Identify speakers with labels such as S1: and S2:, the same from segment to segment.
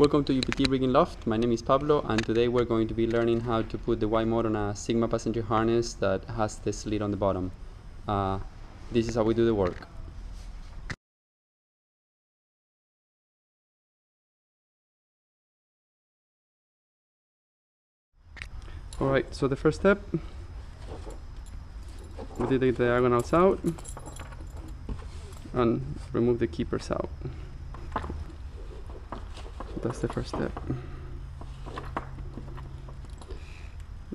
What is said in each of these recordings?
S1: Welcome to UPT Rigging Loft. My name is Pablo, and today we're going to be learning how to put the Y-Mod on a Sigma passenger harness that has the slit on the bottom. This is how we do the work. Alright, so the first step, we did the diagonals out and remove the keepers out. That's the first step.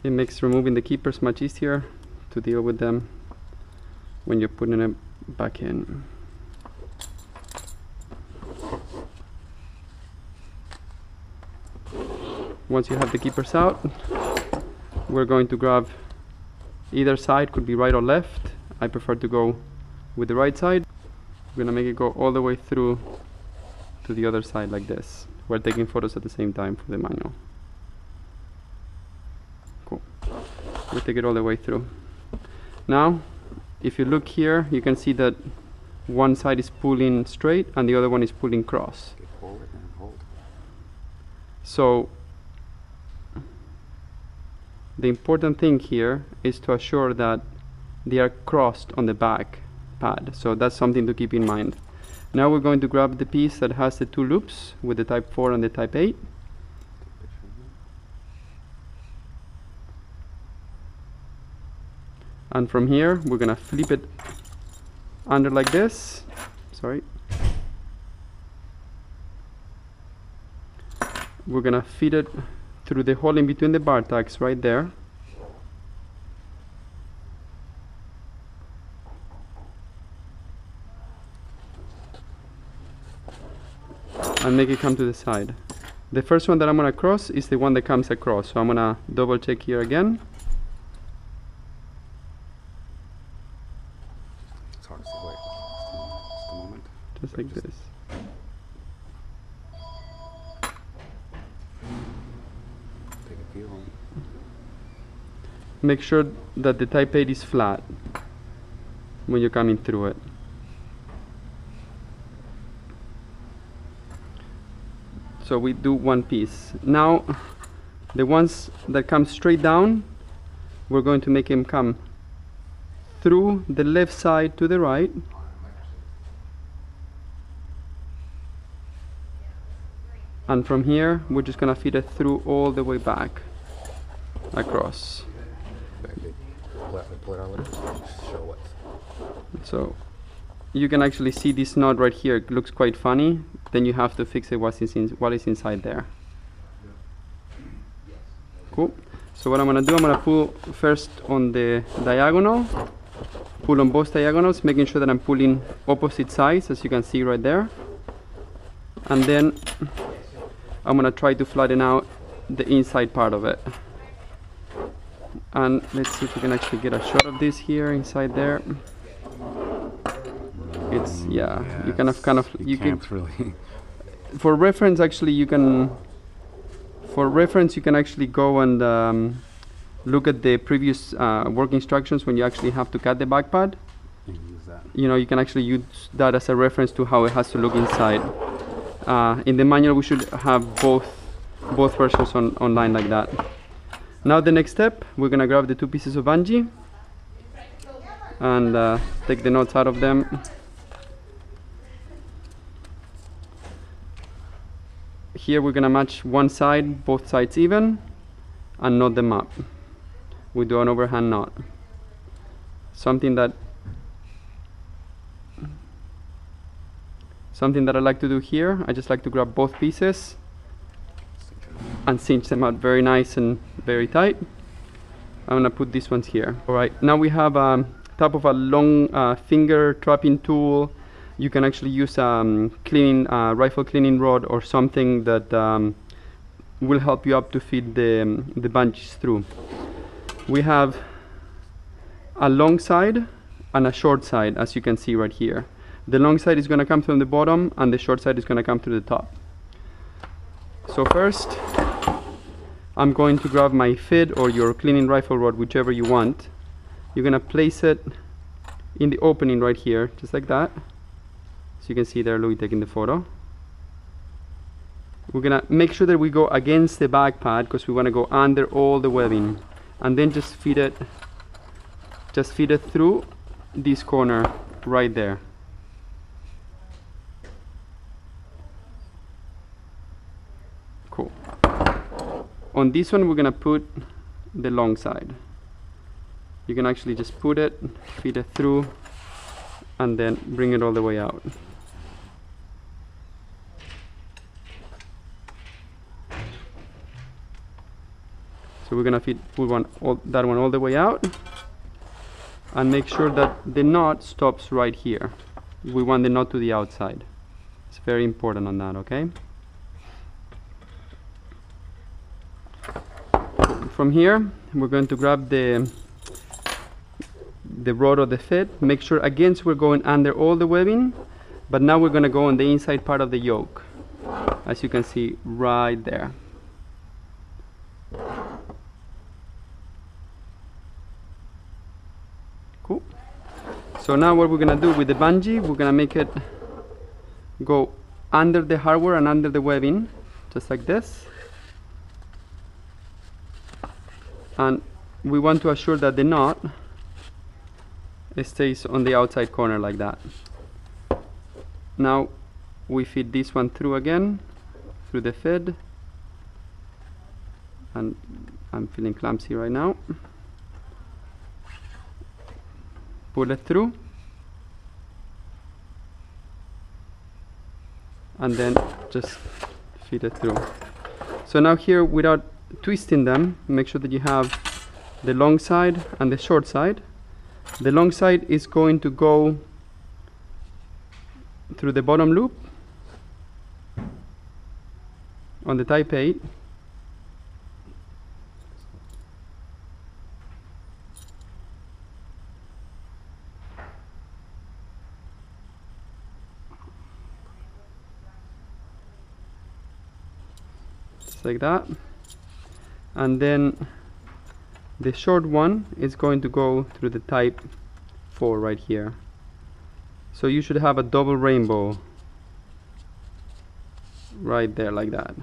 S1: It makes removing the keepers much easier to deal with them when you're putting it back in. Once you have the keepers out, we're going to grab either side, could be right or left. I prefer to go with the right side. We're gonna make it go all the way through to the other side like this. We're taking photos at the same time for the manual. Cool. We take it all the way through. Now, if you look here, you can see that one side is pulling straight and the other one is pulling cross.
S2: Get forward and hold.
S1: So, the important thing here is to assure that they are crossed on the back pad. So that's something to keep in mind. Now we're going to grab the piece that has the two loops with the type 4 and the type 8. And from here, we're going to flip it under like this. Sorry. We're going to feed it through the hole in between the bar tacks right there. And make it come to the side. The first one that I'm going to cross is the one that comes across. So I'm going to double check here again.
S2: It's hard to wait. Just a moment.
S1: Just like this.
S2: Take a feel.
S1: Make sure that the type 8 is flat when you're coming through it. So we do one piece. Now, the ones that come straight down, we're going to make them come through the left side to the right. And from here, we're just gonna feed it through all the way back, across.
S2: Pull it out a little. Show what.
S1: So, you can actually see this knot right here. It looks quite funny. Then you have to fix it what is inside there. Cool. So what I'm going to do, I'm going to pull first on the diagonal. Pull on both diagonals, making sure that I'm pulling opposite sides, as you can see right there. And then I'm going to try to flatten out the inside part of it. And let's see if we can actually get a shot of this here inside there. It's you can
S2: really.
S1: For reference, actually, you can actually go and look at the previous work instructions when you actually have to cut the back pad.
S2: Use that.
S1: You know, you can actually use that as a reference to how it has to look inside. In the manual, we should have both versions online like that. Now the next step, we're gonna grab the two pieces of bungee and take the knots out of them. Here we're gonna match one side, both sides even, and knot them up. We do an overhand knot. Something that I like to do here, I just like to grab both pieces and cinch them out very nice and very tight. I'm gonna put these ones here. Alright, now we have top of a long finger trapping tool. You can actually use rifle cleaning rod or something that will help you up to feed the bungees through. We have a long side and a short side, as you can see right here. The long side is going to come from the bottom and the short side is going to come to the top. So first, I'm going to grab my fid or your cleaning rifle rod, whichever you want. You're going to place it in the opening right here, just like that. So you can see there Louis taking the photo. We're gonna make sure that we go against the back pad because we want to go under all the webbing, and then just feed it through this corner right there. Cool. On this one we're gonna put the long side. You can actually just put it, feed it through, and then bring it all the way out. So we're gonna put that one all the way out, and make sure that the knot stops right here. We want the knot to the outside. It's very important on that, okay? From here, we're going to grab the rod of the fit. Make sure again we're going under all the webbing, but now we're gonna go on the inside part of the yoke, as you can see right there. Cool. So now what we're gonna do with the bungee, we're gonna make it go under the hardware and under the webbing, just like this. And we want to assure that the knot stays on the outside corner like that. Now we feed this one through again, through the fed. And I'm feeling clumsy right now. Pull it through. And then just feed it through. So now here, without twisting them, make sure that you have the long side and the short side. The long side is going to go through the bottom loop on the type 8. Just like that. And then the short one is going to go through the type 4 right here. So you should have a double rainbow right there like that.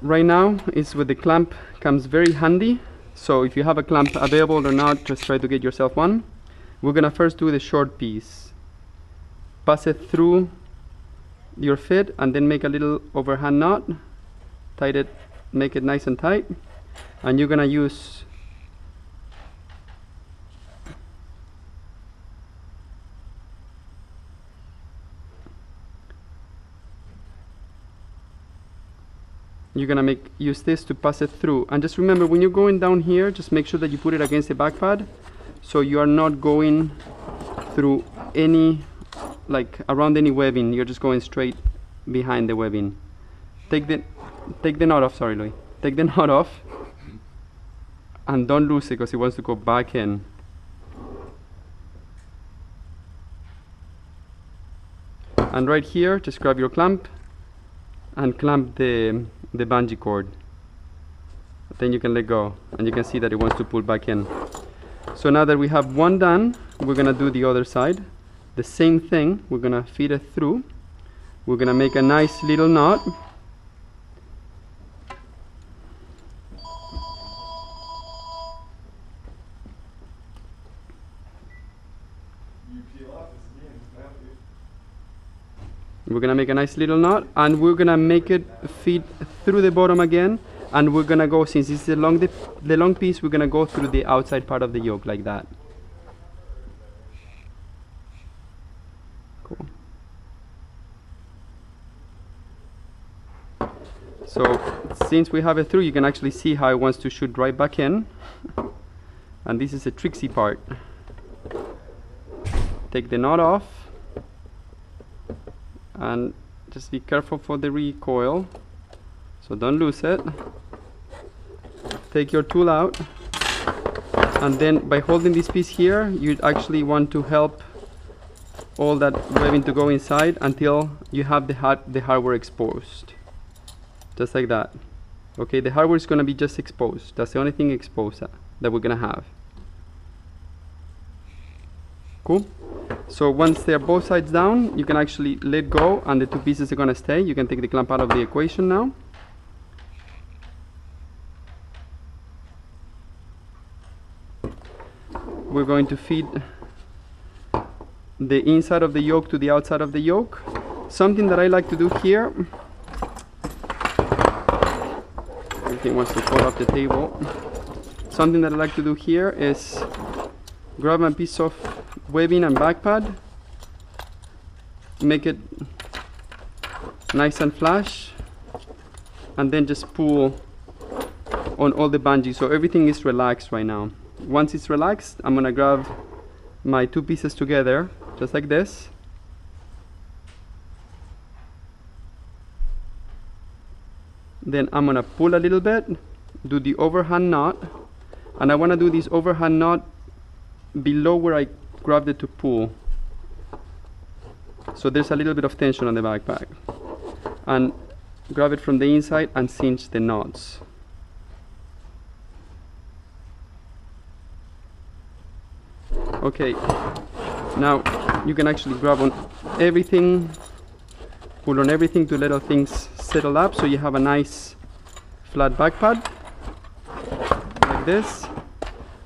S1: Right now is where the clamp comes very handy. So if you have a clamp available or not, just try to get yourself one. We're gonna first do the short piece. Pass it through your fit and then make a little overhand knot. Tight it, make it nice and tight. And you're gonna use use this to pass it through. And just remember, when you're going down here, just make sure that you put it against the back pad, so you are not going through any, like around any webbing. You're just going straight behind the webbing. Take the knot off. Sorry, Louis. Take the knot off, and don't lose it because it wants to go back in. And right here, just grab your clamp and clamp the bungee cord. Then you can let go, and you can see that it wants to pull back in. So now that we have one done, we're gonna do the other side. The same thing, we're gonna feed it through. We're gonna make a nice little knot. We're gonna make a nice little knot, and we're gonna make it feed through the bottom again, and we're gonna go, since this is the long piece, we're gonna go through the outside part of the yoke like that. Cool. So since we have it through, you can actually see how it wants to shoot right back in. And this is a tricksy part. Take the knot off. And just be careful for the recoil, so don't lose it. Take your tool out, and then by holding this piece here, you actually want to help all that webbing to go inside until you have the hardware exposed, just like that. Okay, the hardware is going to be just exposed. That's the only thing exposed that we're going to have. Cool. So once they're both sides down, you can actually let go and the two pieces are going to stay. You can take the clamp out of the equation now. We're going to feed the inside of the yoke to the outside of the yoke. Something that I like to do here, everything wants to fall off the table. Something that I like to do here is grab a piece of webbing and back pad, make it nice and flush, and then just pull on all the bungee so everything is relaxed right now. Once it's relaxed, I'm gonna grab my two pieces together just like this, then I'm gonna pull a little bit, do the overhand knot, and I want to do this overhand knot below where I grabbed it to pull, so there's a little bit of tension on the backpack, and grab it from the inside and cinch the knots. Okay, now you can actually grab on everything, pull on everything to let things settle up, so you have a nice flat back pad like this.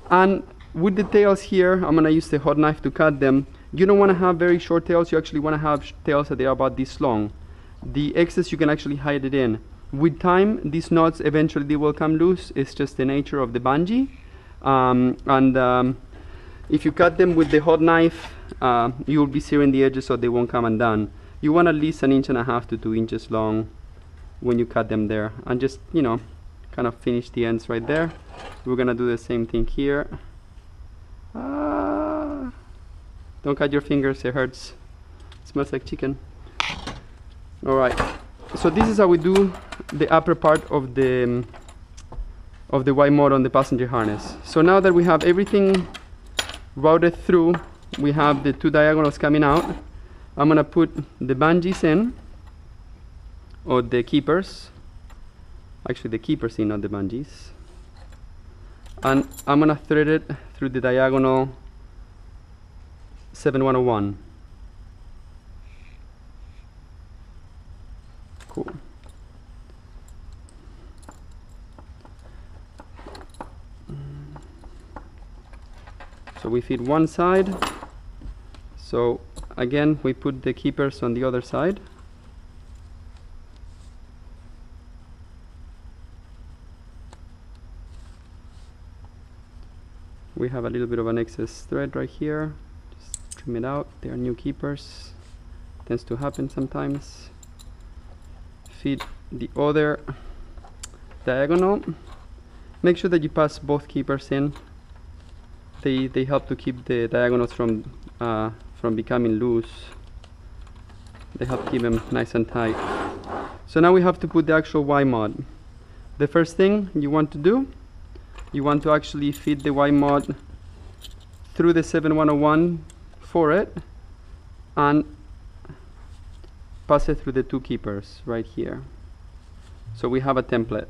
S1: And with the tails here, I'm gonna use the hot knife to cut them. You don't want to have very short tails, you actually want to have tails that they are about this long. The excess you can actually hide it in. With time, these knots eventually they will come loose. It's just the nature of the bungee. If you cut them with the hot knife, you'll be searing the edges so they won't come undone. You want at least 1.5 inches to 2 inches long when you cut them there, and just, you know, kind of finish the ends right there. We're gonna do the same thing here. Don't cut your fingers, it hurts. It smells like chicken. Alright, so this is how we do the upper part of the YMod on the passenger harness. So now that we have everything routed through, we have the two diagonals coming out. I'm gonna put the bungees in, or the keepers, actually the keepers in, not the bungees, and I'm gonna thread it through the diagonal 7101. Cool. So we feed one side, so again we put the keepers on the other side. We have a little bit of an excess thread right here, just trim it out. They are new keepers, tends to happen sometimes. Feed the other diagonal. Make sure that you pass both keepers in. They help to keep the diagonals from becoming loose. They help keep them nice and tight. So now we have to put the actual YMod. The first thing you want to do, you want to actually feed the YMod through the 7101 for it, and pass it through the two keepers right here. So we have a template.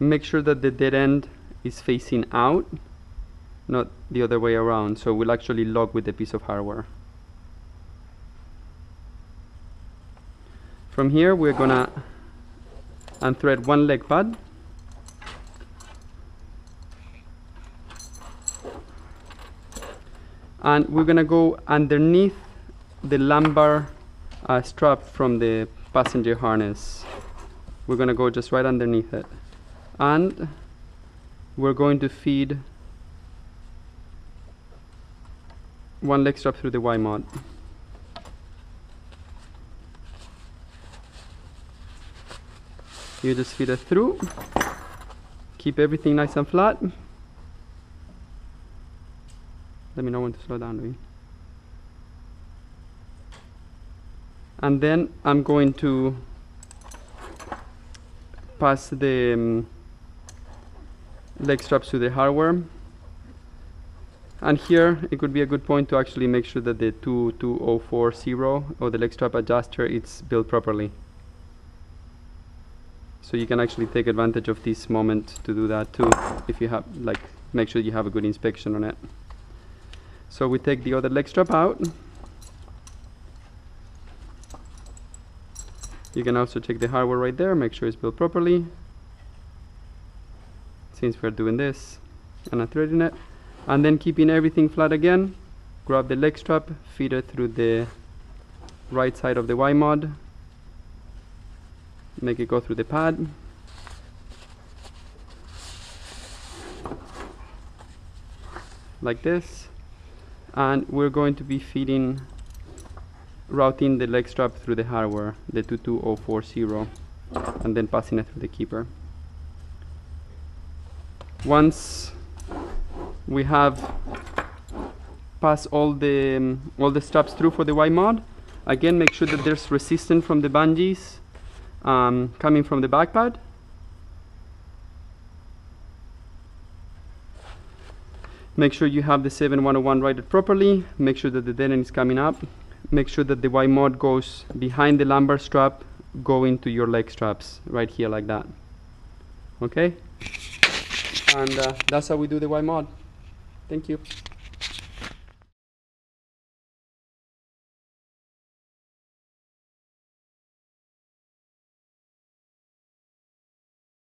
S1: Make sure that the dead end is facing out, not the other way around, so we'll actually lock with the piece of hardware. From here we're gonna unthread one leg pad, and we're gonna go underneath the lumbar strap from the passenger harness. We're gonna go just right underneath it, and we're going to feed one leg strap through the YMod. You just feed it through, keep everything nice and flat. Let me know when to slow down, Louis. And then I'm going to pass the leg straps to the hardware. And here it could be a good point to actually make sure that the 22040 or the leg strap adjuster it's built properly. So you can actually take advantage of this moment to do that too, if you have, like, make sure you have a good inspection on it. So we take the other leg strap out. You can also check the hardware right there, make sure it's built properly. Since we're doing this, and I'm threading it. And then keeping everything flat again, grab the leg strap, feed it through the right side of the YMod, make it go through the pad, like this, and we're going to be routing the leg strap through the hardware, the 22040, and then passing it through the keeper. Once we have passed all the straps through for the YMod, again make sure that there's resistance from the bungees coming from the back pad. Make sure you have the 7101 righted properly. Make sure that the dead end is coming up. Make sure that the YMod goes behind the lumbar strap, going to your leg straps right here like that. Okay? And that's how we do the YMod. Thank you.